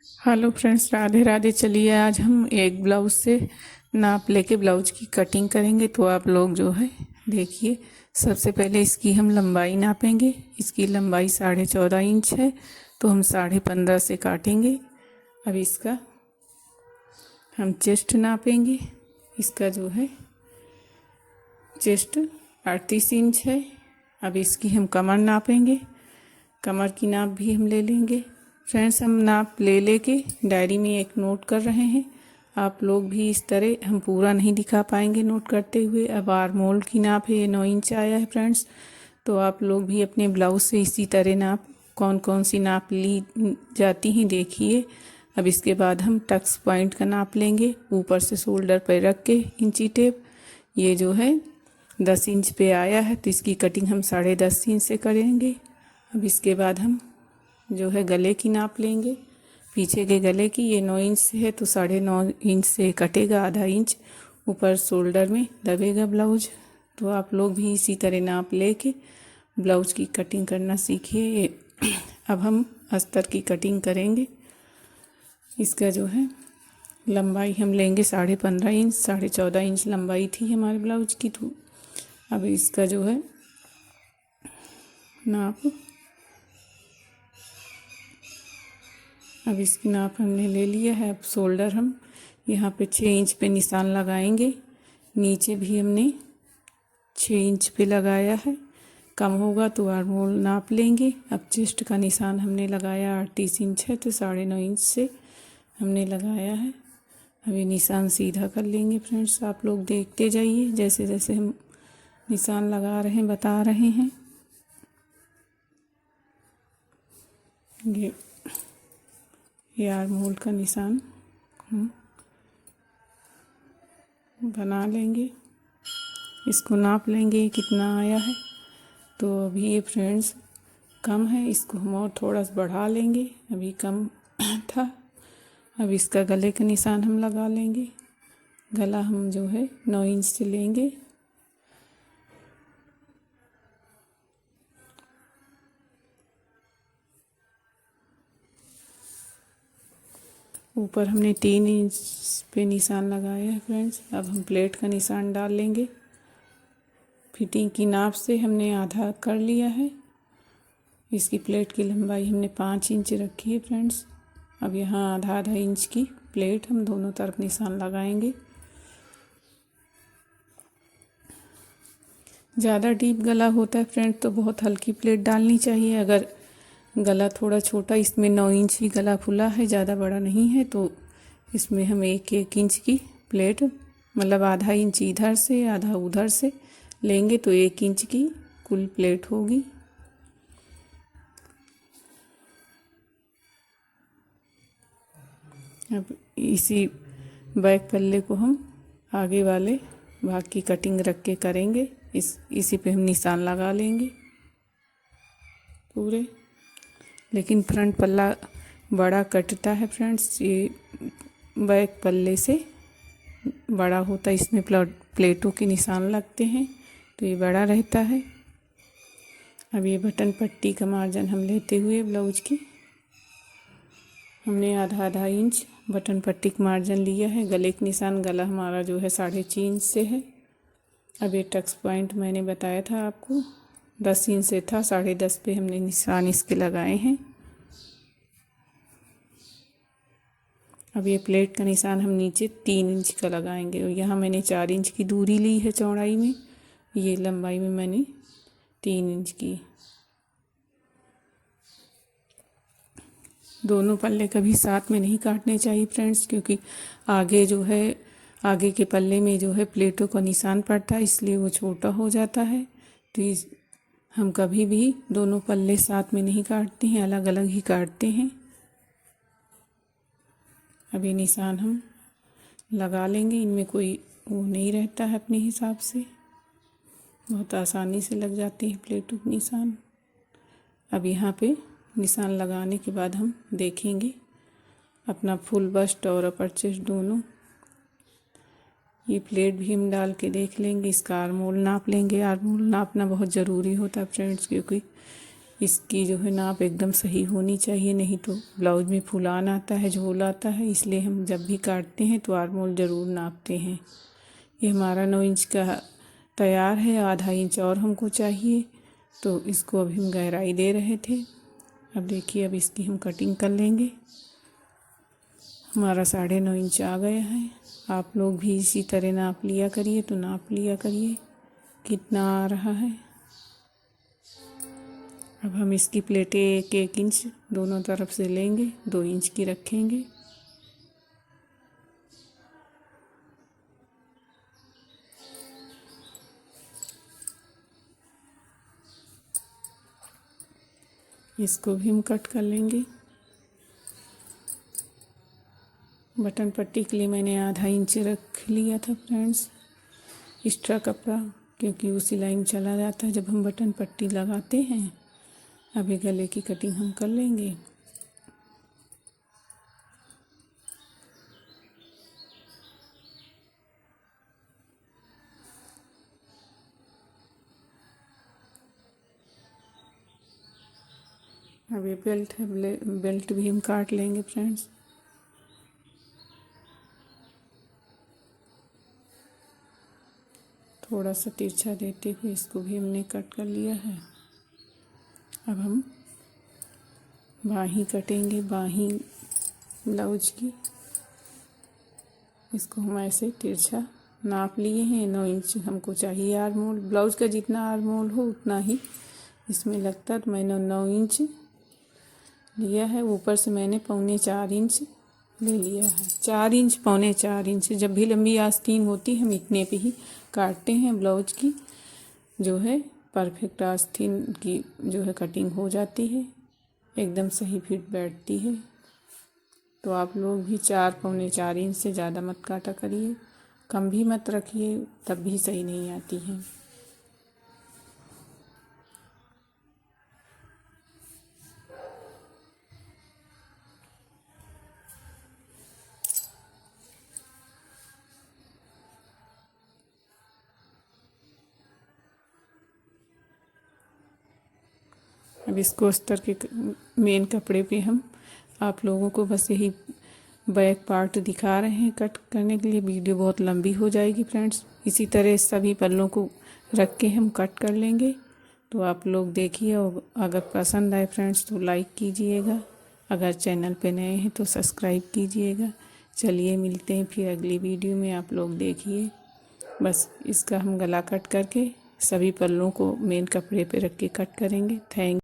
Hello friends, Radhe Radhe. चलिए आज हम एक ब्लाउज से नाप लेके ब्लाउज की कटिंग करेंगे। तो आप लोग जो है देखिए, सबसे पहले इसकी हम लंबाई नापेंगे। इसकी लंबाई 14.5 इंच है, तो हम 15.5 से काटेंगे। अब इसका हम चेस्ट नापेंगे। इसका जो है चेस्ट 38 इंच है। अब इसकी हम कमर नापेंगे। कमर की नाप भी हम ले लेंगे। फ्रेंड्स, हम नाप ले लेके डायरी में एक नोट कर रहे हैं। आप लोग भी इस तरह, हम पूरा नहीं दिखा पाएंगे नोट करते हुए। अब आर्म होल की नाप है, ये 9 इंच आया है फ्रेंड्स। तो आप लोग भी अपने ब्लाउज से इसी तरह नाप, कौन कौन सी नाप ली जाती हैं देखिए। अब इसके बाद हम टक्स पॉइंट का नाप लेंगे, ऊपर से शोल्डर पर रख के इंची टेप। ये जो है 10 इंच पे आया है, तो इसकी कटिंग हम 10.5 इंच से करेंगे। अब इसके बाद हम जो है गले की नाप लेंगे। पीछे के गले की ये 9 इंच से है, तो 9.5 इंच से कटेगा, आधा इंच ऊपर शोल्डर में दबेगा ब्लाउज। तो आप लोग भी इसी तरह नाप लेके ब्लाउज की कटिंग करना सीखिए। अब हम अस्तर की कटिंग करेंगे। इसका जो है लंबाई हम लेंगे 15.5 इंच। 14.5 इंच लंबाई थी हमारे ब्लाउज की। तो अब इसका जो है नाप, अब इसकी नाप हमने ले लिया है। अब शोल्डर हम यहाँ पे 6 इंच पे निशान लगाएंगे। नीचे भी हमने 6 इंच पे लगाया है। कम होगा तो आर्म होल नाप लेंगे। अब चेस्ट का निशान हमने लगाया 38 इंच है, तो 9.5 इंच से हमने लगाया है। अब ये निशान सीधा कर लेंगे। फ्रेंड्स, आप लोग देखते जाइए, जैसे जैसे हम निशान लगा रहे हैं बता रहे हैं। ये आर्म होल का निशान हम बना लेंगे। इसको नाप लेंगे कितना आया है। तो अभी ये फ्रेंड्स कम है, इसको हम और थोड़ा सा बढ़ा लेंगे। अभी कम था। अब इसका गले का निशान हम लगा लेंगे। गला हम जो है 9 इंच से लेंगे। ऊपर हमने 3 इंच पे निशान लगाया है फ्रेंड्स। अब हम प्लेट का निशान डाल लेंगे। फिटिंग की नाप से हमने आधा कर लिया है। इसकी प्लेट की लंबाई हमने 5 इंच रखी है फ्रेंड्स। अब यहाँ आधा आधा इंच की प्लेट हम दोनों तरफ निशान लगाएंगे। ज़्यादा डीप गला होता है फ्रेंड, तो बहुत हल्की प्लेट डालनी चाहिए। अगर गला थोड़ा छोटा, इसमें 9 इंच ही गला खुला है, ज़्यादा बड़ा नहीं है, तो इसमें हम 1-1 इंच की प्लेट, मतलब आधा इंच इधर से आधा उधर से लेंगे, तो 1 इंच की कुल प्लेट होगी। अब इसी बैक पल्ले को हम आगे वाले भाग की कटिंग रख के करेंगे। इसी पे हम निशान लगा लेंगे पूरे। लेकिन फ्रंट पल्ला बड़ा कटता है फ्रेंड्स, ये बैक पल्ले से बड़ा होता है। इसमें प्लेटों के निशान लगते हैं, तो ये बड़ा रहता है। अब ये बटन पट्टी का मार्जिन हम लेते हुए ब्लाउज की हमने आधा आधा इंच बटन पट्टी का मार्जिन लिया है। गले के निशान, गला हमारा जो है 6.5 इंच से है। अब ये टक्स पॉइंट मैंने बताया था आपको 10 इंच से था, 10.5 पे हमने निशान इसके लगाए हैं। अब ये प्लेट का निशान हम नीचे 3 इंच का लगाएंगे। और यहाँ मैंने 4 इंच की दूरी ली है चौड़ाई में, ये लंबाई में मैंने 3 इंच की। दोनों पल्ले कभी साथ में नहीं काटने चाहिए फ्रेंड्स, क्योंकि आगे जो है, आगे के पल्ले में जो है प्लेटों का निशान पड़ता है, इसलिए वो छोटा हो जाता है। तो हम कभी भी दोनों पल्ले साथ में नहीं काटते हैं, अलग अलग ही काटते हैं। अब ये निशान हम लगा लेंगे। इनमें कोई वो नहीं रहता है, अपने हिसाब से बहुत आसानी से लग जाती है प्लेटों के निशान। अब यहाँ पे निशान लगाने के बाद हम देखेंगे अपना फुल बस्ट और अपर चेस्ट दोनों। ये प्लेट भी हम डाल के देख लेंगे। इसका आर्म होल नाप लेंगे। आर्म होल नापना बहुत ज़रूरी होता है फ्रेंड्स, क्योंकि इसकी जो है नाप एकदम सही होनी चाहिए, नहीं तो ब्लाउज में फुलान आता है, झोल आता है। इसलिए हम जब भी काटते हैं तो आर्म होल ज़रूर नापते हैं। ये हमारा 9 इंच का तैयार है, आधा इंच और हमको चाहिए, तो इसको अभी हम गहराई दे रहे थे। अब देखिए, अब इसकी हम कटिंग कर लेंगे। हमारा 9.5 इंच आ गया है। आप लोग भी इसी तरह नाप लिया करिए, तो नाप लिया करिए कितना आ रहा है। अब हम इसकी प्लेटें 1-1 इंच दोनों तरफ से लेंगे, 2 इंच की रखेंगे। इसको भी हम कट कर लेंगे। बटन पट्टी के लिए मैंने आधा इंच रख लिया था फ्रेंड्स, एक्स्ट्रा कपड़ा, क्योंकि वो सिलाई में चला जाता है जब हम बटन पट्टी लगाते हैं। अभी गले की कटिंग हम कर लेंगे। अभी बेल्ट है, बेल्ट भी हम काट लेंगे फ्रेंड्स। थोड़ा सा तिरछा देते हुए इसको भी हमने कट कर लिया है। अब हम बाहीं कटेंगे, बाहीं ब्लाउज की। इसको हम ऐसे तिरछा नाप लिए हैं। 9 इंच हमको चाहिए आर्म होल। ब्लाउज का जितना आर्म होल हो उतना ही इसमें लगता है, तो मैंने 9 इंच लिया है। ऊपर से मैंने 4.25 इंच ले लिया है। 4 इंच 4.25 इंच, जब भी लंबी आस्तीन होती है हम इतने पे ही काटते हैं। ब्लाउज की जो है परफेक्ट आस्तीन की जो है कटिंग हो जाती है, एकदम सही फिट बैठती है। तो आप लोग भी 4-4.25 इंच से ज़्यादा मत काटा करिए, कम भी मत रखिए, तब भी सही नहीं आती है। अब इसको अस्तर के मेन कपड़े पे हम आप लोगों को बस यही बैक पार्ट दिखा रहे हैं कट करने के लिए। वीडियो बहुत लंबी हो जाएगी फ्रेंड्स। इसी तरह सभी पल्लों को रख के हम कट कर लेंगे। तो आप लोग देखिए, और अगर पसंद आए फ्रेंड्स तो लाइक कीजिएगा, अगर चैनल पे नए हैं तो सब्सक्राइब कीजिएगा। चलिए मिलते हैं फिर अगली वीडियो में। आप लोग देखिए, बस इसका हम गला कट करके सभी पल्लों को मेन कपड़े पे रख के कट करेंगे। थैंक